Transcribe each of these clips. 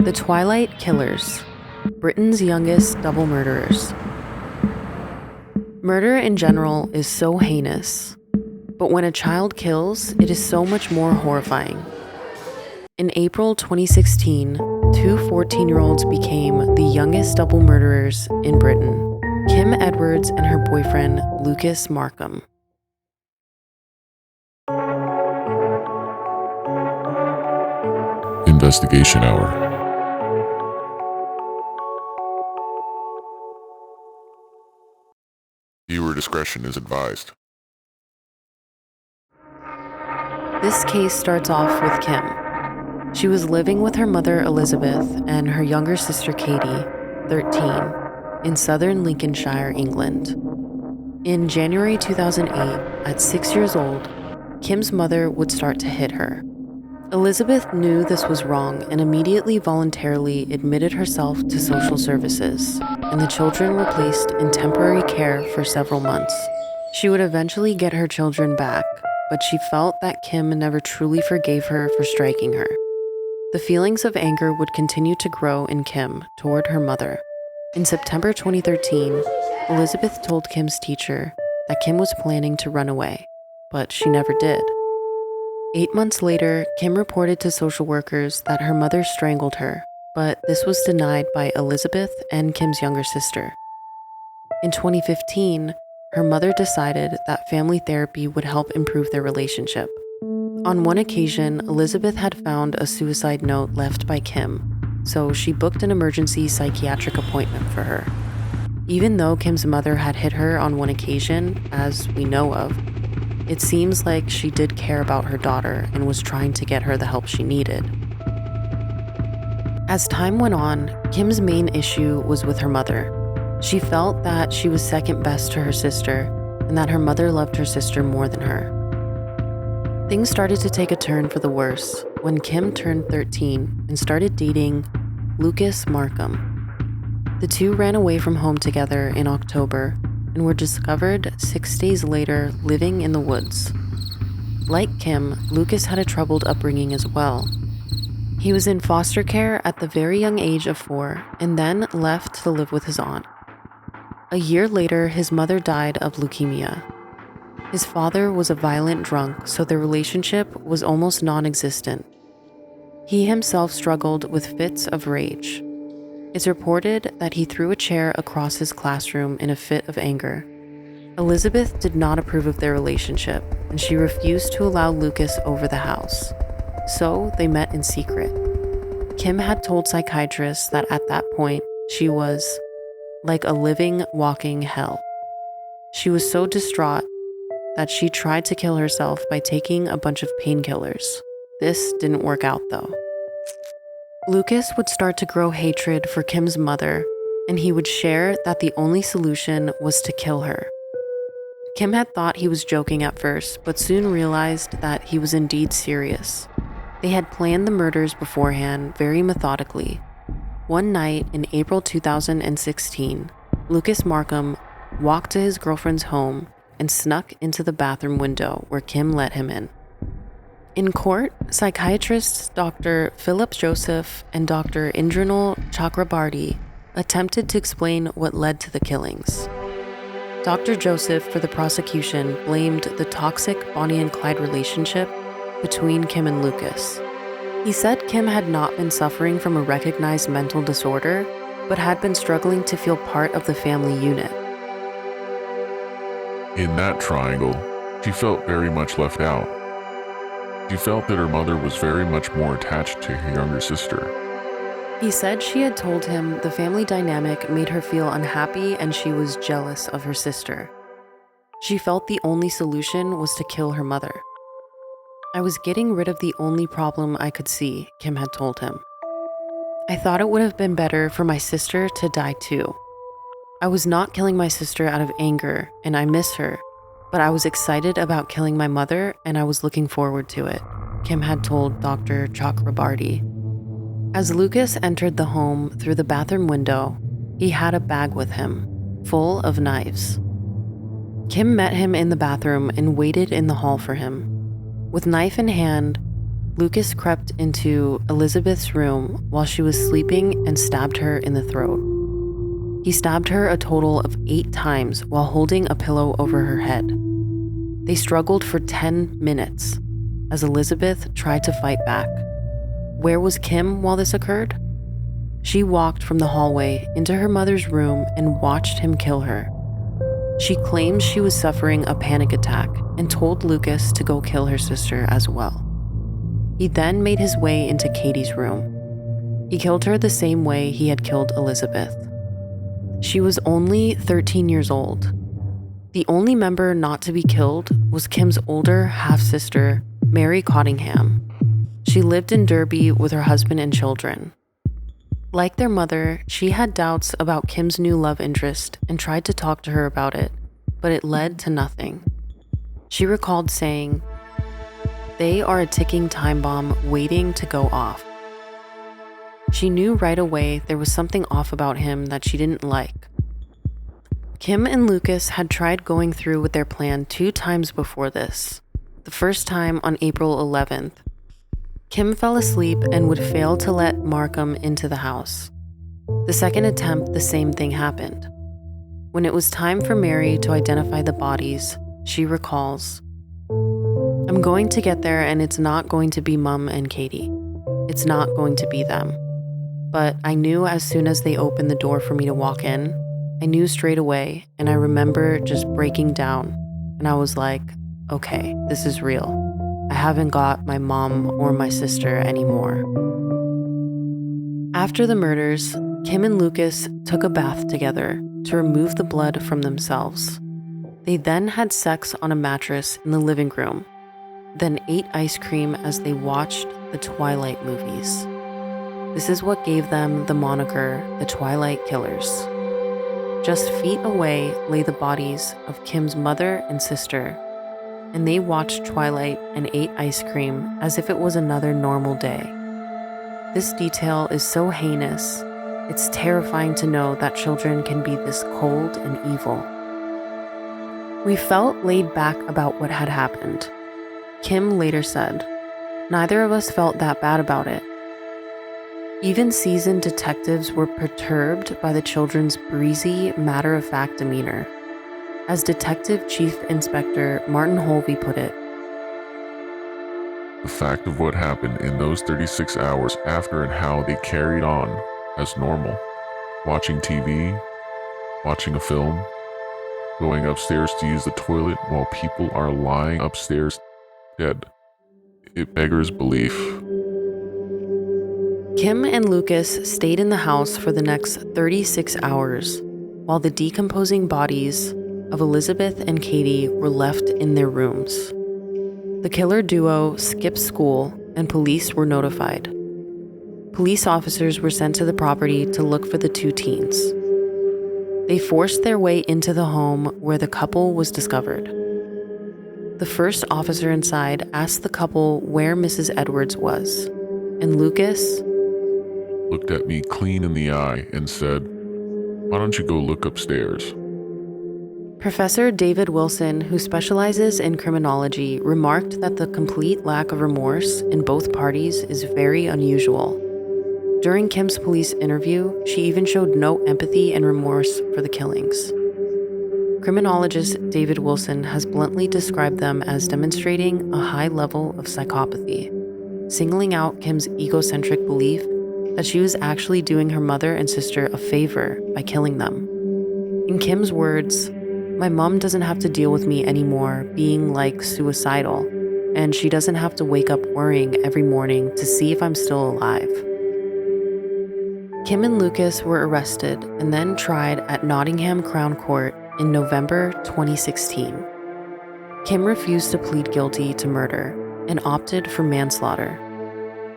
The Twilight Killers, Britain's youngest double murderers. Murder in general is so heinous, but when a child kills, it is so much more horrifying. In April 2016, two 14-year-olds became the youngest double murderers in Britain, Kim Edwards and her boyfriend, Lucas Markham. Investigation Hour. Viewer discretion is advised. This case starts off with Kim. She was living with her mother Elizabeth and her younger sister Katie, 13, in southern Lincolnshire, England. In January 2008, at 6 years old, Kim's mother would start to hit her. Elizabeth knew this was wrong and immediately voluntarily admitted herself to social services, and the children were placed in temporary care for several months. She would eventually get her children back, but she felt that Kim never truly forgave her for striking her. The feelings of anger would continue to grow in Kim toward her mother. In September 2013, Elizabeth told Kim's teacher that Kim was planning to run away, but she never did. 8 months later, Kim reported to social workers that her mother strangled her, but this was denied by Elizabeth and Kim's younger sister. In 2015, her mother decided that family therapy would help improve their relationship. On one occasion, Elizabeth had found a suicide note left by Kim, so she booked an emergency psychiatric appointment for her. Even though Kim's mother had hit her on one occasion, as we know of, it seems like she did care about her daughter and was trying to get her the help she needed. As time went on, Kim's main issue was with her mother. She felt that she was second best to her sister and that her mother loved her sister more than her. Things started to take a turn for the worse when Kim turned 13 and started dating Lucas Markham. The two ran away from home together in October and were discovered 6 days later living in the woods. Like Kim, Lucas had a troubled upbringing as well. He was in foster care at the very young age of 4 and then left to live with his aunt. A year later, his mother died of leukemia. His father was a violent drunk, so their relationship was almost non-existent. He himself struggled with fits of rage. It's reported that he threw a chair across his classroom in a fit of anger. Elizabeth did not approve of their relationship, and she refused to allow Lucas over the house. So they met in secret. Kim had told psychiatrists that at that point, she was like a living, walking hell. She was so distraught that she tried to kill herself by taking a bunch of painkillers. This didn't work out though. Lucas would start to grow hatred for Kim's mother, and he would share that the only solution was to kill her. Kim had thought he was joking at first, but soon realized that he was indeed serious. They had planned the murders beforehand very methodically. One night in April 2016, Lucas Markham walked to his girlfriend's home and snuck into the bathroom window where Kim let him in. In court, psychiatrists Dr. Philip Joseph and Dr. Indranil Chakrabarty attempted to explain what led to the killings. Dr. Joseph, for the prosecution, blamed the toxic Bonnie and Clyde relationship between Kim and Lucas. He said Kim had not been suffering from a recognized mental disorder, but had been struggling to feel part of the family unit. In that triangle, she felt very much left out. She felt that her mother was very much more attached to her younger sister. He said she had told him the family dynamic made her feel unhappy and she was jealous of her sister. She felt the only solution was to kill her mother. I was getting rid of the only problem I could see, Kim had told him. I thought it would have been better for my sister to die too. I was not killing my sister out of anger, and I miss her, but I was excited about killing my mother and I was looking forward to it, Kim had told Dr. Chakrabarty. As Lucas entered the home through the bathroom window, he had a bag with him, full of knives. Kim met him in the bathroom and waited in the hall for him. With knife in hand, Lucas crept into Elizabeth's room while she was sleeping and stabbed her in the throat. He stabbed her a total of 8 times while holding a pillow over her head. They struggled for 10 minutes as Elizabeth tried to fight back. Where was Kim while this occurred? She walked from the hallway into her mother's room and watched him kill her. She claimed she was suffering a panic attack and told Lucas to go kill her sister as well. He then made his way into Katie's room. He killed her the same way he had killed Elizabeth. She was only 13 years old. The only member not to be killed was Kim's older half-sister, Mary Cottingham. She lived in Derby with her husband and children. Like their mother, she had doubts about Kim's new love interest and tried to talk to her about it, but it led to nothing. She recalled saying, "They are a ticking time bomb waiting to go off." She knew right away there was something off about him that she didn't like. Kim and Lucas had tried going through with their plan 2 times before this. The first time on April 11th. Kim fell asleep and would fail to let Markham into the house. The second attempt, the same thing happened. When it was time for Mary to identify the bodies, she recalls, "I'm going to get there and it's not going to be Mum and Katie. It's not going to be them. But I knew as soon as they opened the door for me to walk in, I knew straight away, and I remember just breaking down, and I was like, okay, this is real. I haven't got my mom or my sister anymore." After the murders, Kim and Lucas took a bath together to remove the blood from themselves. They then had sex on a mattress in the living room, then ate ice cream as they watched the Twilight movies. This is what gave them the moniker, the Twilight Killers. Just feet away lay the bodies of Kim's mother and sister, and they watched Twilight and ate ice cream as if it was another normal day. This detail is so heinous, it's terrifying to know that children can be this cold and evil. We felt laid back about what had happened. Kim later said, "Neither of us felt that bad about it. Even seasoned detectives were perturbed by the children's breezy, matter-of-fact demeanor. As Detective Chief Inspector Martin Holvey put it, The fact of what happened in those 36 hours after and how they carried on as normal, watching TV, watching a film, going upstairs to use the toilet while people are lying upstairs dead. It beggars belief." Kim and Lucas stayed in the house for the next 36 hours while the decomposing bodies of Elizabeth and Katie were left in their rooms. The killer duo skipped school and police were notified. Police officers were sent to the property to look for the 2 teens. They forced their way into the home where the couple was discovered. The first officer inside asked the couple where Mrs. Edwards was, and Lucas Looked at me clean in the eye and said, "Why don't you go look upstairs?" Professor David Wilson, who specializes in criminology, remarked that the complete lack of remorse in both parties is very unusual. During Kim's police interview, she even showed no empathy and remorse for the killings. Criminologist David Wilson has bluntly described them as demonstrating a high level of psychopathy, singling out Kim's egocentric belief that she was actually doing her mother and sister a favor by killing them. In Kim's words, "My mom doesn't have to deal with me anymore being like suicidal, and she doesn't have to wake up worrying every morning to see if I'm still alive." Kim and Lucas were arrested and then tried at Nottingham Crown Court in November 2016. Kim refused to plead guilty to murder and opted for manslaughter.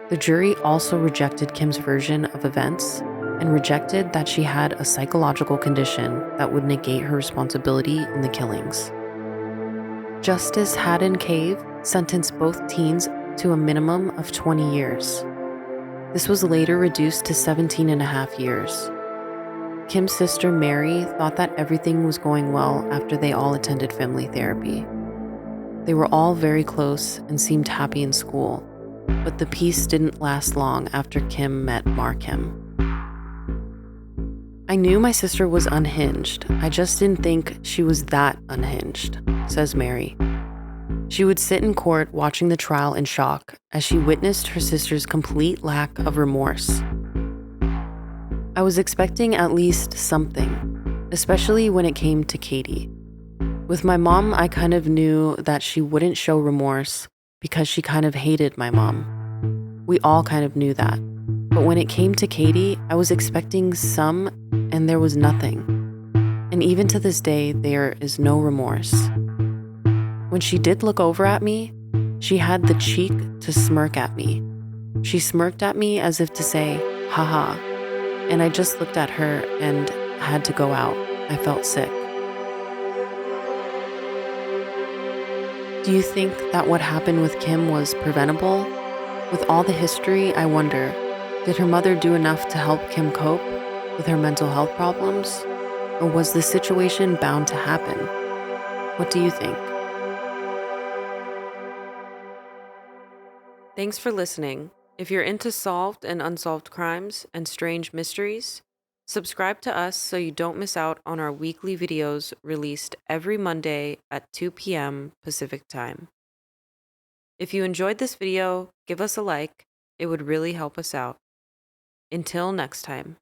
The jury also rejected Kim's version of events and rejected that she had a psychological condition that would negate her responsibility in the killings. Justice Haddon Cave sentenced both teens to a minimum of 20 years. This was later reduced to 17 and a half years. Kim's sister Mary thought that everything was going well after they all attended family therapy. They were all very close and seemed happy in school. but the peace didn't last long after Kim met Markham. I knew my sister was unhinged. I just didn't think she was that unhinged, says Mary. She would sit in court watching the trial in shock as she witnessed her sister's complete lack of remorse. I was expecting at least something, especially when it came to Katie. With my mom, I kind of knew that she wouldn't show remorse because she kind of hated my mom. We all kind of knew that. But when it came to Katie, I was expecting some, and there was nothing. And even to this day, there is no remorse. When she did look over at me, she had the cheek to smirk at me. She smirked at me as if to say, haha. And I just looked at her and had to go out. I felt sick. Do you think that what happened with Kim was preventable? With all the history, I wonder, did her mother do enough to help Kim cope with her mental health problems? Or was the situation bound to happen? What do you think? Thanks for listening. If you're into solved and unsolved crimes and strange mysteries, subscribe to us so you don't miss out on our weekly videos released every Monday at 2 p.m. Pacific Time. If you enjoyed this video, give us a like. It would really help us out. Until next time.